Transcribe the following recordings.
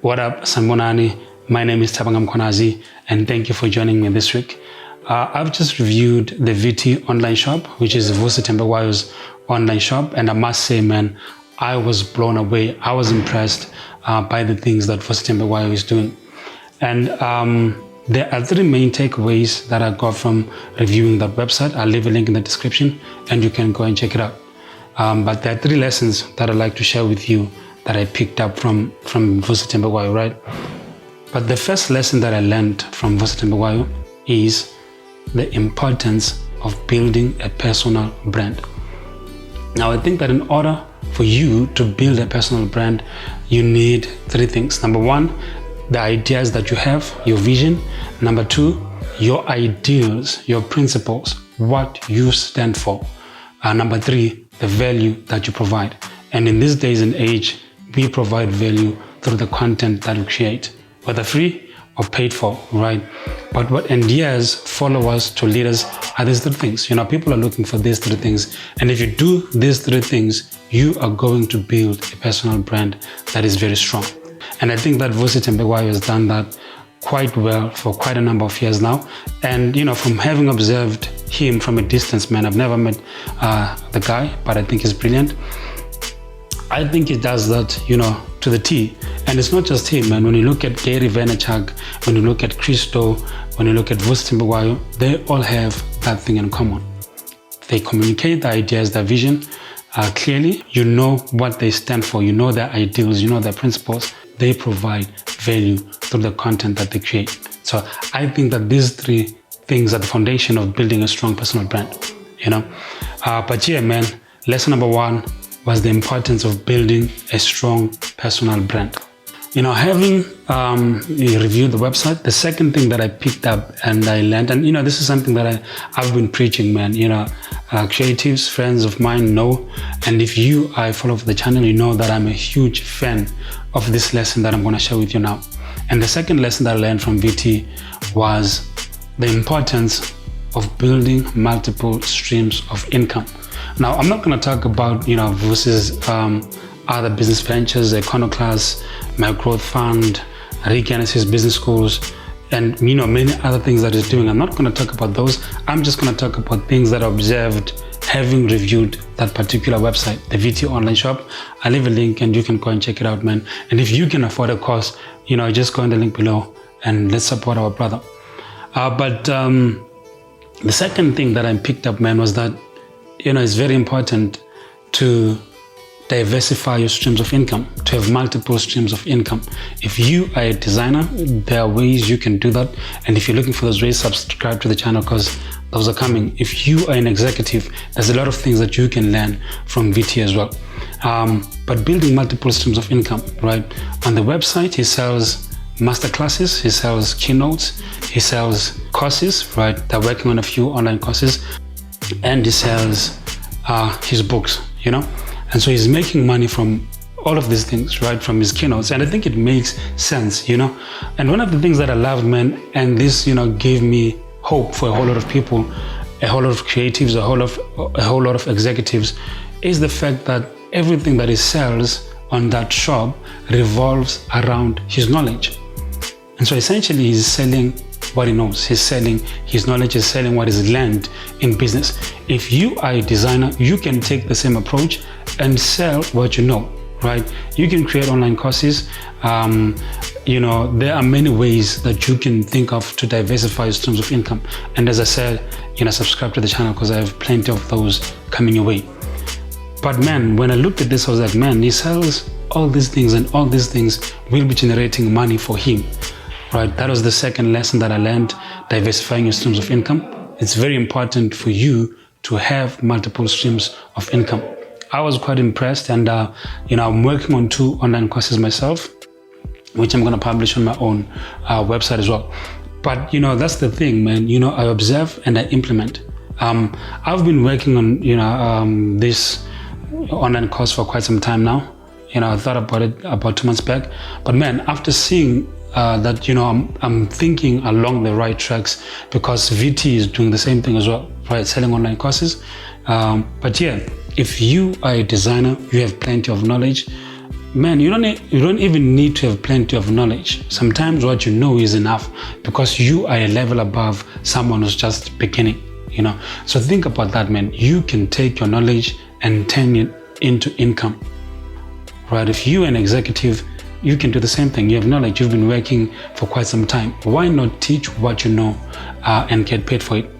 What up, Sanbonani? My name is Tabangam Konazi, and thank you for joining me this week. I've just reviewed the VT online shop, which is Vusi Thembekwayo's online shop, and I must say, man, I was blown away. I was impressed by the things that Vusi Thembekwayo is doing. And there are three main takeaways that I got from reviewing that website. I'll leave a link in the description, and you can go and check it out. But there are three lessons that I'd like to share with you that I picked up from Vusi Thembekwayo, right? But the first lesson that I learned from Vusi Thembekwayo is the importance of building a personal brand. Now, I think that in order for you to build a personal brand, you need three things. Number one, the ideas that you have, your vision. Number two, your ideals, your principles, what you stand for. Number three, the value that you provide. And in these days and age, we provide value through the content that we create, whether free or paid for, right? But what endears followers to leaders are these three things. You know, people are looking for these three things. And if you do these three things, you are going to build a personal brand that is very strong. And I think that Vusi Thembekwayo has done that quite well for quite a number of years now. And, you know, from having observed him from a distance, man, I've never met the guy, but I think he's brilliant. I think he does that, you know, to the T. And it's not just him, man. When you look at Vaynerchuk, when you look at Chris Do, when you look at Vusi Thembekwayo, they all have that thing in common. They communicate the ideas, their vision clearly. You know what they stand for. You know their ideals. You know their principles. They provide value through the content that they create. So I think that these three things are the foundation of building a strong personal brand, you know. But yeah, man, lesson number one was the importance of building a strong personal brand. You know, having reviewed the website, the second thing that I picked up and I learned, and you know, this is something that I've been preaching, man. You know, creatives, friends of mine know, and if you follow the channel, you know that I'm a huge fan of this lesson that I'm going to share with you now. And the second lesson that I learned from VT was the importance of building multiple streams of income. Now, I'm not going to talk about, you know, Vusi's other business ventures, Iconoclast, my growth fund, Regenesys Business Schools, and, you know, many other things that he's doing. I'm not going to talk about those. I'm just going to talk about things that I observed having reviewed that particular website, the VT online shop. I'll leave a link and you can go and check it out, man. And if you can afford a course, you know, just go in the link below and let's support our brother. But the second thing that I picked up, man, was that, you know, it's very important to diversify your streams of income, to have multiple streams of income. If you are a designer, there are ways you can do that. And if you're looking for those ways, subscribe to the channel because those are coming. If you are an executive, there's a lot of things that you can learn from VT as well. But building multiple streams of income, right? On the website, he sells masterclasses, he sells keynotes, he sells courses, right? They're working on a few online courses, and he sells his books, you know? And so he's making money from all of these things, right? From his keynotes. And I think it makes sense, you know? And one of the things that I loved, man, and this, you know, gave me hope for a whole lot of people, a whole lot of creatives, a whole lot of executives, is the fact that everything that he sells on that shop revolves around his knowledge. And so essentially he's selling what he knows. He's selling his knowledge, he's selling what is learned in business. If you are a designer, you can take the same approach and sell what you know, right? You can create online courses. You know, there are many ways that you can think of to diversify your streams of income. And as I said, you know, subscribe to the channel because I have plenty of those coming your way. But man, when I looked at this, I was like, man, he sells all these things and all these things will be generating money for him. Right, that was the second lesson that I learned, diversifying your streams of income. It's very important for you to have multiple streams of income. I was quite impressed, and you know, I'm working on 2 online courses myself, which I'm going to publish on my own website as well. But you know, that's the thing, man. You know, I observe and I implement. I've been working on, you know, this online course for quite some time now. You know, I thought about it about 2 months back, but man, after seeing that, you know, I'm thinking along the right tracks, because VT is doing the same thing as well, right? Selling online courses. But yeah, if you are a designer, you have plenty of knowledge, man, you don't even need to have plenty of knowledge. Sometimes what you know is enough because you are a level above someone who's just beginning, So think about that, man. You can take your knowledge and turn it into income, right? If you're an executive, you can do the same thing. You have knowledge, you've been working for quite some time. Why not teach what you know and get paid for it?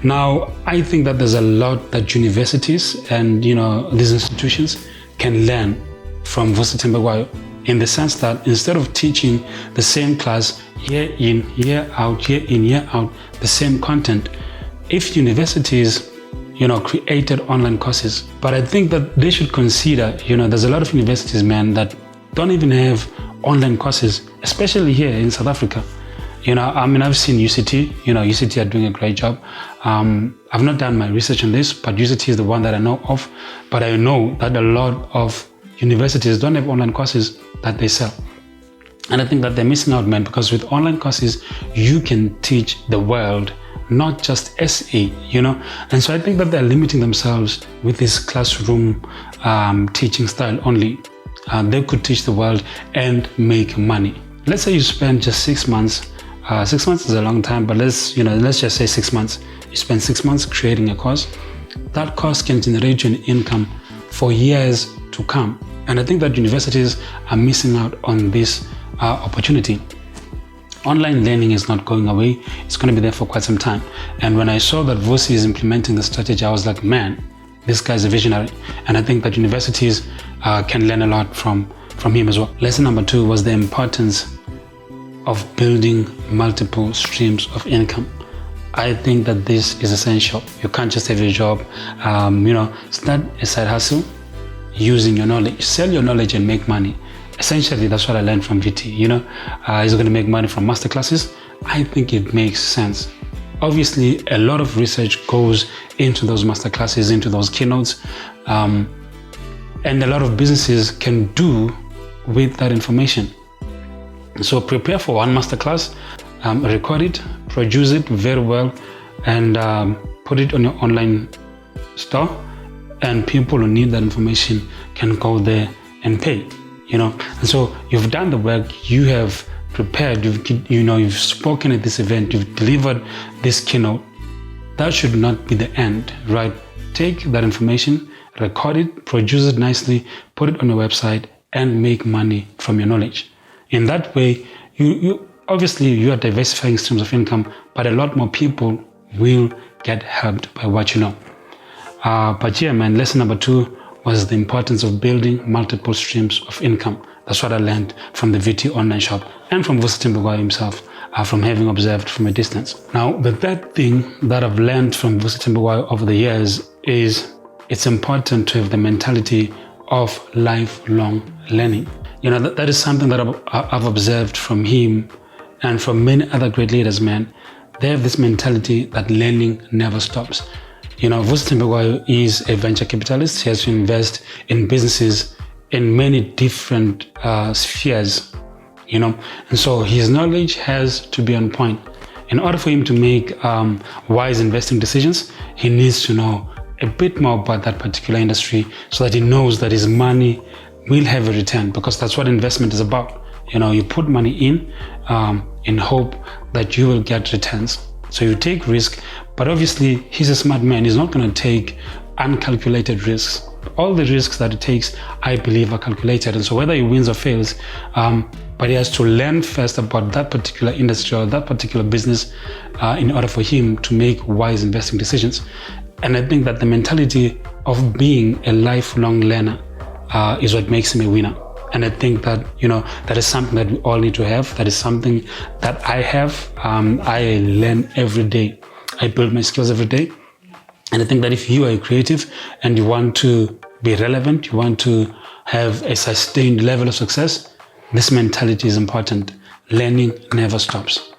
Now, I think that there's a lot that universities and, these institutions can learn from Vusi Thembekwayo, in the sense that instead of teaching the same class year in, year out, the same content, if universities, created online courses, but I think that they should consider, there's a lot of universities, man, that don't even have online courses, especially here in South Africa. I've seen UCT, UCT are doing a great job. I've not done my research on this, but UCT is the one that I know of. But I know that a lot of universities don't have online courses that they sell. And I think that they're missing out, man, because with online courses, you can teach the world, not just SE, And so I think that they're limiting themselves with this classroom teaching style only. They could teach the world and make money. Let's say you spend just 6 months. 6 months is a long time, but let's just say 6 months. You spend 6 months creating a course. That course can generate you an income for years to come. And I think that universities are missing out on this opportunity. Online learning is not going away. It's going to be there for quite some time. And when I saw that Vusi is implementing the strategy, I was like, man, this guy's a visionary. And I think that universities can learn a lot from him as well. Lesson number 2 was the importance of building multiple streams of income. I think that this is essential. You can't just have your job. Start a side hustle using your knowledge. Sell your knowledge and make money. Essentially, that's what I learned from VT. Is it going to make money from masterclasses? I think it makes sense. Obviously, a lot of research goes into those masterclasses, into those keynotes, and a lot of businesses can do with that information. So prepare for one masterclass, record it, produce it very well, and put it on your online store, and people who need that information can go there and pay. And so you've done the work, you have prepared, you've spoken at this event, you've delivered this keynote. That should not be the end, right? Take that information, record it, produce it nicely, put it on your website, and make money from your knowledge. In that way, you obviously you are diversifying streams of income, but a lot more people will get helped by what you know. But yeah, man, lesson number 2 was the importance of building multiple streams of income. That's what I learned from the VT online shop and from Vusi Thembekwayo himself, from having observed from a distance. Now, the third thing that I've learned from Vusi Thembekwayo over the years is it's important to have the mentality of lifelong learning. That is something that I've observed from him and from many other great leaders, man. They have this mentality that learning never stops. Vusi Thembekwayo is a venture capitalist. He has to invest in businesses in many different spheres, and so his knowledge has to be on point. In order for him to make wise investing decisions, he needs to know a bit more about that particular industry so that he knows that his money will have a return, because that's what investment is about. You put money in hope that you will get returns. So you take risk, but obviously he's a smart man. He's not going to take uncalculated risks. All the risks that it takes, I believe, are calculated. And so whether he wins or fails, but he has to learn first about that particular industry or that particular business in order for him to make wise investing decisions. And I think that the mentality of being a lifelong learner is what makes him a winner. And I think that, that is something that we all need to have. That is something that I have. I learn every day. I build my skills every day. And I think that if you are a creative and you want to be relevant, you want to have a sustained level of success, this mentality is important. Learning never stops.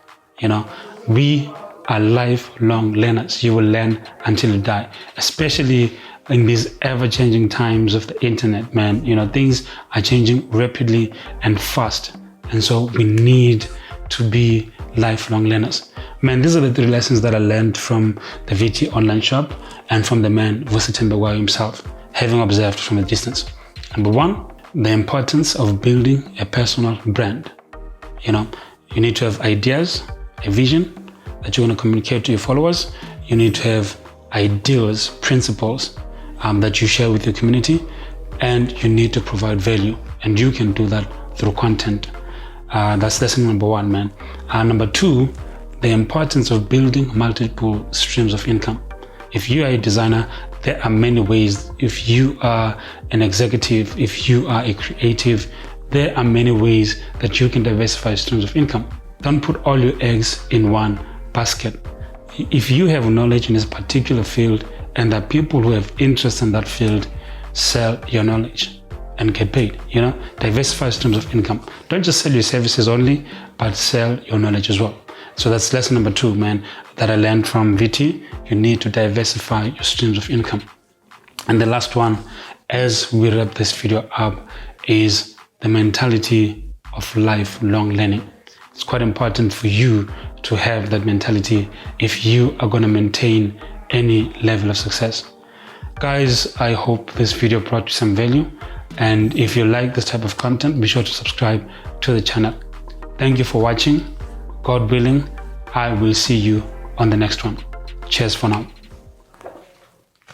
We are lifelong learners. You will learn until you die, especially in these ever-changing times of the internet, man. Things are changing rapidly and fast. And so we need to be lifelong learners. Man, these are the 3 lessons that I learned from the VT online shop and from the man, Vusi Thembekwayo himself, having observed from a distance. Number 1, the importance of building a personal brand. You need to have ideas, a vision that you're going to communicate to your followers. You need to have ideals, principles that you share with your community, and you need to provide value, and you can do that through content. That's lesson number one, man. Number two, the importance of building multiple streams of income. If you are a designer, there are many ways. If you are an executive, if you are a creative, there are many ways that you can diversify streams of income. Don't put all your eggs in one basket. If you have knowledge in this particular field and there are people who have interest in that field, sell your knowledge and get paid. Diversify streams of income. Don't just sell your services only, but sell your knowledge as well. So that's lesson number two, man, that I learned from VT. You need to diversify your streams of income. And the last one, as we wrap this video up, is the mentality of lifelong learning. It's quite important for you to have that mentality if you are going to maintain any level of success. Guys, I hope this video brought you some value. And if you like this type of content, be sure to subscribe to the channel. Thank you for watching. God willing, I will see you on the next one. Cheers for now.